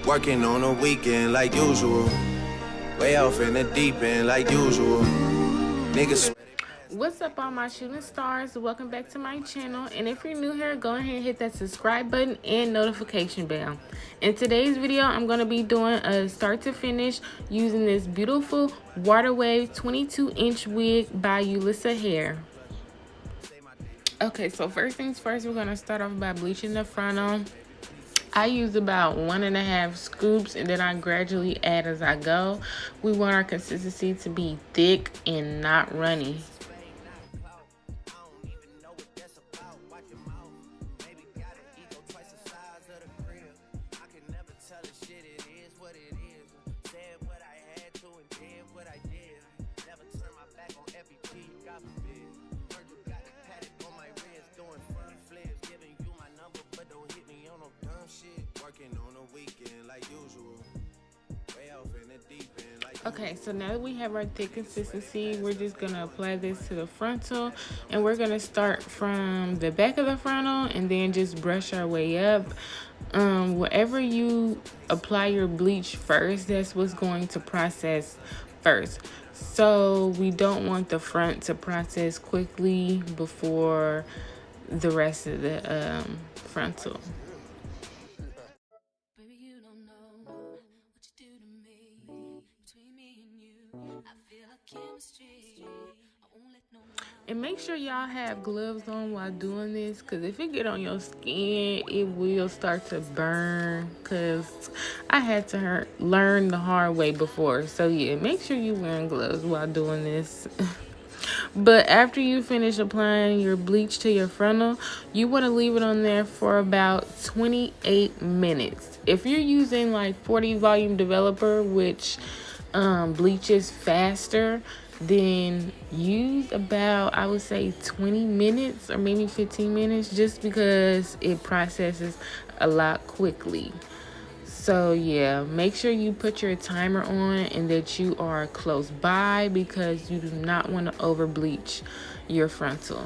Working on a weekend like usual. Way off in the deep end like usual. Niggas. What's up, all my shooting stars? Welcome back to my channel, and if you're new here, go ahead and hit that subscribe button and notification bell. In today's video, I'm going to be doing a start to finish using this beautiful water wave 22-inch wig by Yolissa Hair. Okay, so first things first, we're going to start off by bleaching the frontal. I use about 1.5 scoops, and then I gradually add as I go. We want our consistency to be thick and not runny. Okay, so now that we have our thick consistency, we're just going to apply this to the frontal, and we're going to start from the back of the frontal and then just brush our way up. Wherever you apply your bleach first, that's what's going to process first. So we don't want the front to process quickly before the rest of the frontal. And make sure y'all have gloves on while doing this, because if it get on your skin, it will start to burn, because I had to learn the hard way before. So yeah, make sure you're wearing gloves while doing this. But after you finish applying your bleach to your frontal, you want to leave it on there for about 28 minutes. If you're using like 40 volume developer, which bleaches faster, then use about, I would say, 20 minutes or maybe 15 minutes, just because it processes a lot quickly. So yeah, make sure you put your timer on and that you are close by, because you do not want to over bleach your frontal.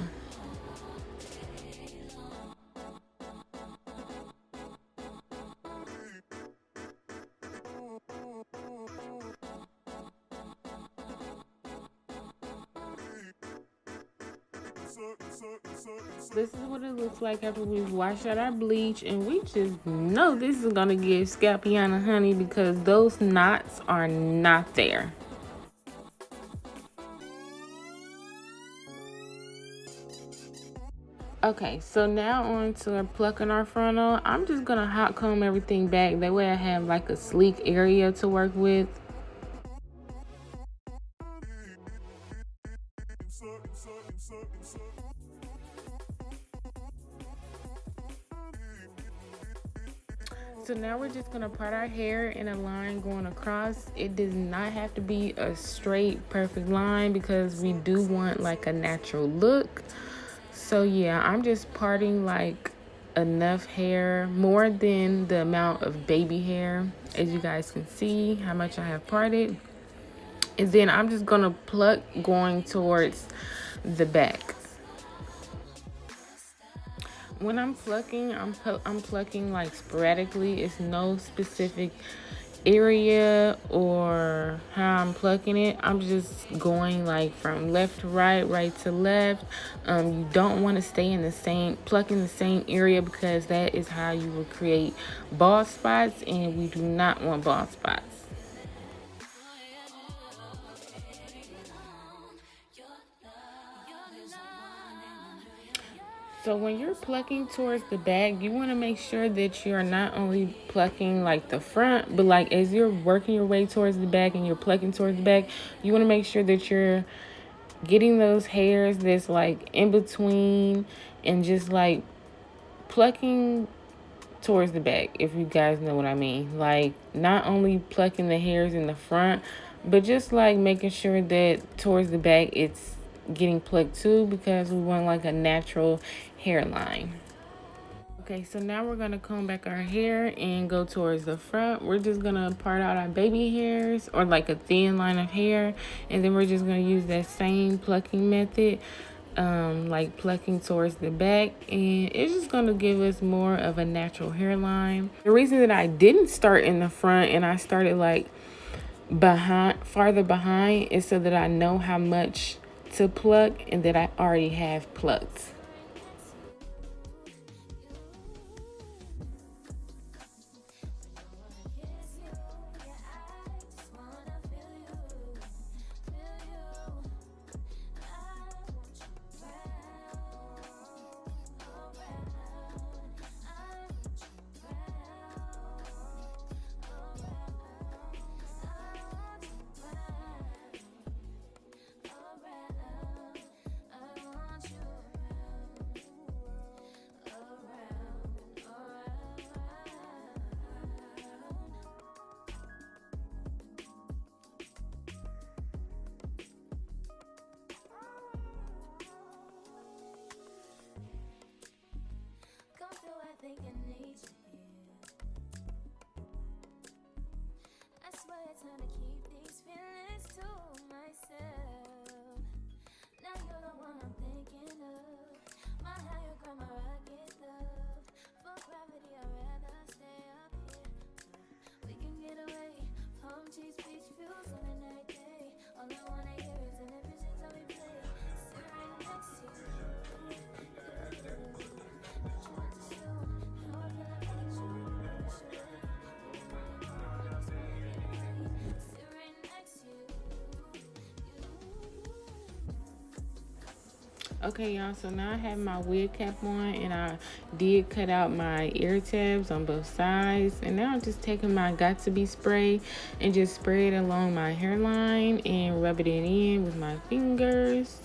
This is what it looks like after we've washed out our bleach, and we just know this is gonna give Scalpiana honey, because those knots are not there. Okay, so now on to plucking our frontal. I'm just gonna hot comb everything back, that way I have like a sleek area to work with. So now we're just gonna part our hair in a line going across. It does not have to be a straight perfect line, because we do want like a natural look. So yeah, I'm just parting like enough hair, more than the amount of baby hair, as you guys can see how much I have parted. And then I'm just gonna pluck going towards the back. When I'm plucking, I'm plucking like sporadically. It's no specific area or how I'm plucking it. I'm just going like from left to right, right to left. You don't want to stay in the same, plucking the same area, because that is how you will create bald spots, and we do not want bald spots. So when you're plucking towards the back, you want to make sure that you're not only plucking like the front, but like as you're working your way towards the back and you're plucking towards the back, you want to make sure that you're getting those hairs that's like in between, and just like plucking towards the back, if you guys know what I mean. Like not only plucking the hairs in the front, but just like making sure that towards the back it's getting plucked too, because we want like a natural hairline. Okay, so now we're gonna comb back our hair and go towards the front. We're just gonna part out our baby hairs, or like a thin line of hair, and then we're just gonna use that same plucking method like plucking towards the back, and it's just going to give us more of a natural hairline. The reason that I didn't start in the front and I started like farther behind is so that I know how much to pluck and that I already have plucked. Okay, y'all, so now I have my wig cap on, and I did cut out my ear tabs on both sides. And now I'm just taking my Got To Be spray and just spray it along my hairline and rub it in with my fingers.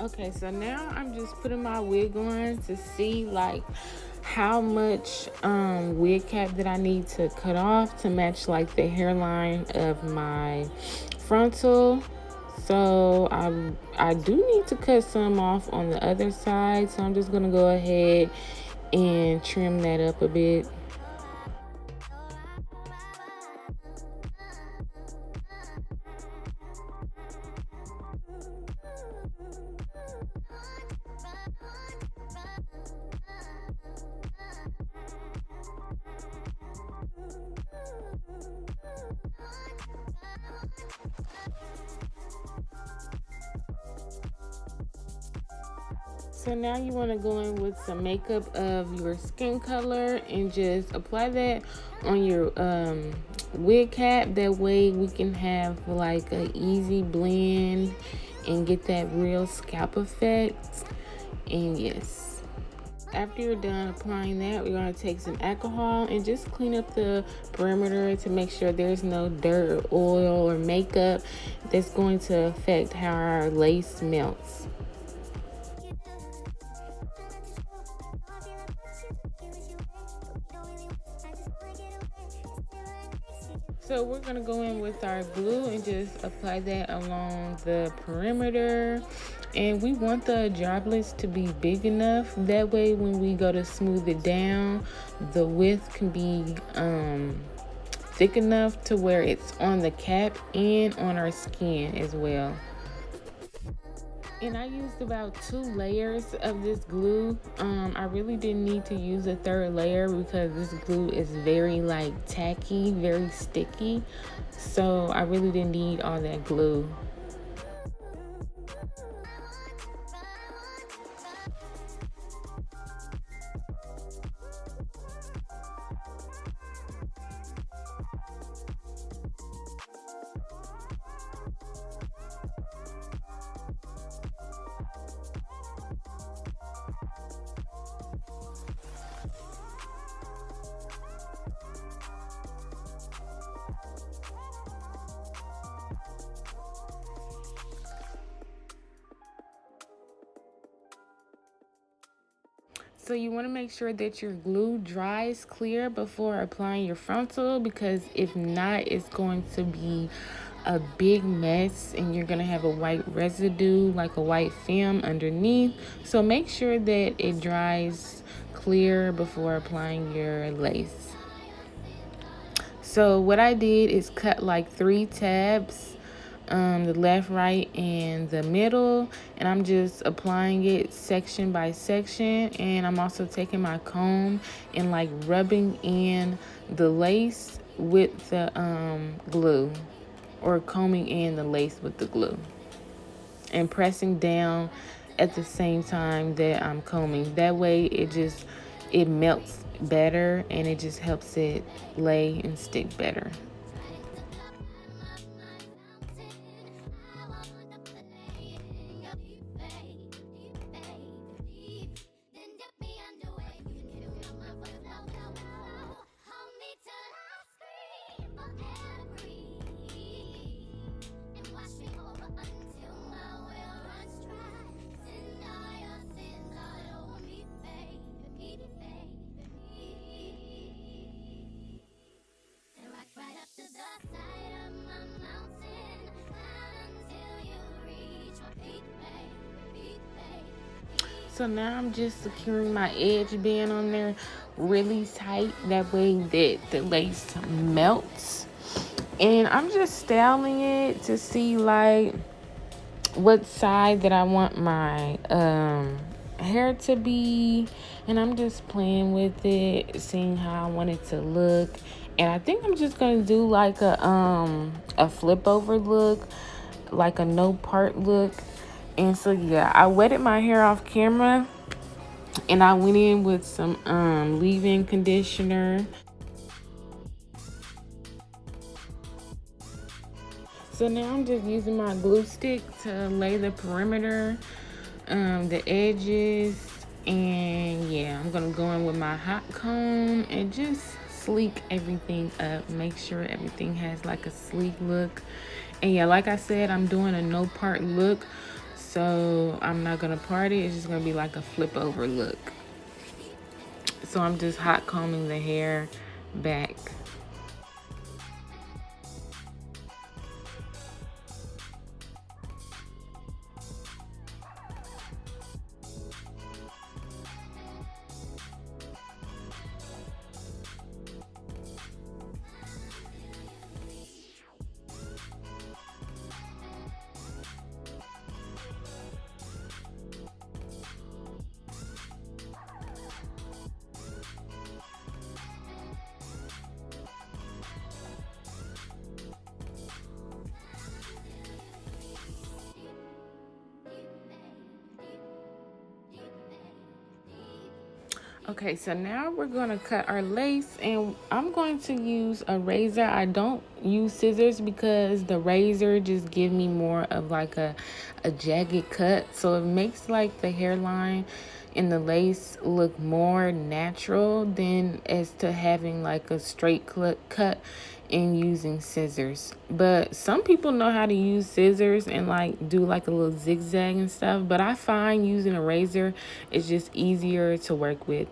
Okay, so now I'm just putting my wig on to see like how much wig cap that I need to cut off to match like the hairline of my frontal. So I do need to cut some off on the other side, so I'm just gonna go ahead and trim that up a bit. So now you want to go in with some makeup of your skin color and just apply that on your wig cap. That way we can have like an easy blend and get that real scalp effect. And yes, after you're done applying that, we're going to take some alcohol and just clean up the perimeter to make sure there's no dirt or oil or makeup that's going to affect how our lace melts. So we're going to go in with our glue and just apply that along the perimeter. And we want the droplets to be big enough. That way when we go to smooth it down, the width can be thick enough to where it's on the cap and on our skin as well. And I used about 2 layers of this glue. I really didn't need to use a third layer because this glue is very like tacky, very sticky. So I really didn't need all that glue. So you want to make sure that your glue dries clear before applying your frontal, because if not, it's going to be a big mess and you're going to have a white residue, like a white film underneath. So make sure that it dries clear before applying your lace. So what I did is cut like 3 tabs, the left, right, and the middle, and I'm just applying it section by section. And I'm also taking my comb and like rubbing in the lace with the glue, or combing in the lace with the glue, and pressing down at the same time that I'm combing. That way it melts better and it just helps it lay and stick better. So now I'm just securing my edge band on there really tight. That way that the lace melts. And I'm just styling it to see like what side that I want my hair to be. And I'm just playing with it, seeing how I want it to look. And I think I'm just gonna do like a flip over look, like a no part look. And so yeah, I wetted my hair off camera and I went in with some leave-in conditioner. So now I'm just using my glue stick to lay the perimeter, the edges, and yeah, I'm gonna go in with my hot comb and just sleek everything up. Make sure everything has like a sleek look. And yeah, like I said, I'm doing a no part look, so I'm not gonna part it. It's just gonna be like a flip over look. So I'm just hot combing the hair back. Okay, so now we're gonna cut our lace, and I'm going to use a razor. I don't use scissors because the razor just give me more of like a jagged cut. So it makes like the hairline and the lace look more natural than as to having like a straight cut and using scissors. But some people know how to use scissors and like do like a little zigzag and stuff, but I find using a razor is just easier to work with.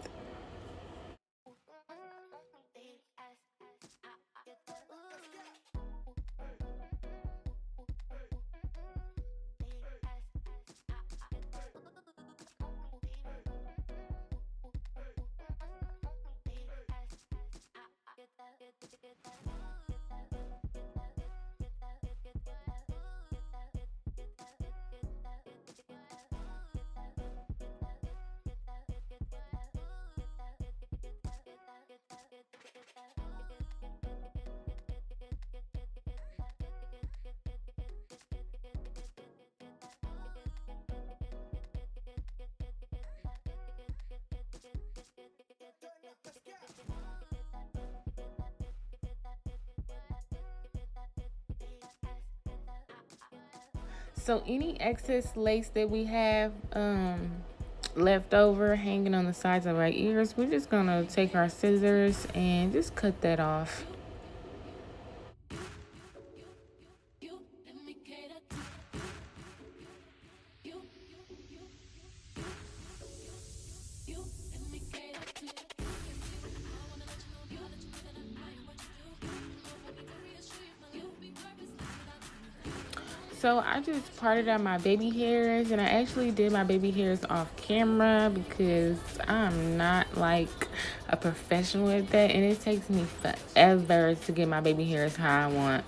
So any excess lace that we have left over hanging on the sides of our ears, we're just gonna take our scissors and just cut that off. So I just parted out my baby hairs, and I actually did my baby hairs off camera because I'm not like a professional at that, and it takes me forever to get my baby hairs how I want.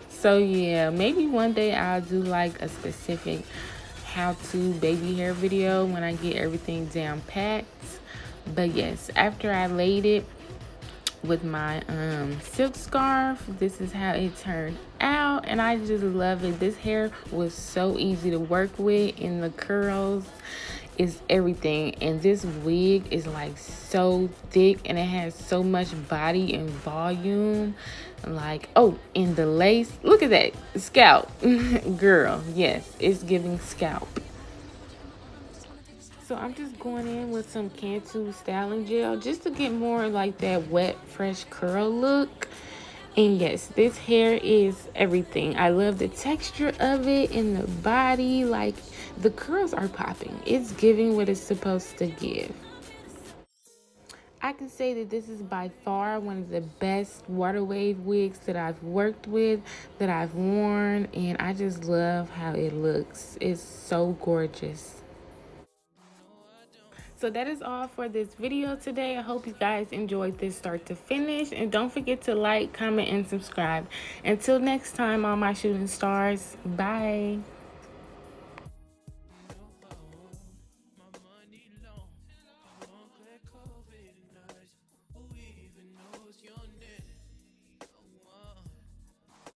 So yeah, maybe one day I'll do like a specific how-to baby hair video when I get everything down packed. But yes, after I laid it with my silk scarf, this is how it turned out, and I just love it. This hair was so easy to work with, and the curls is everything, and this wig is like so thick, and it has so much body and volume. Like, oh, and the lace, look at that scalp. Girl, yes, it's giving scalp. So I'm just going in with some Cantu styling gel just to get more like that wet, fresh curl look. And yes, this hair is everything. I love the texture of it and the body. Like, the curls are popping. It's giving what it's supposed to give. I can say that this is by far one of the best water wave wigs that I've worked with, that I've worn, and I just love how it looks. It's so gorgeous. So that is all for this video today. I hope you guys enjoyed this start to finish, and don't forget to like, comment, and subscribe. Until next time, all my shooting stars, bye.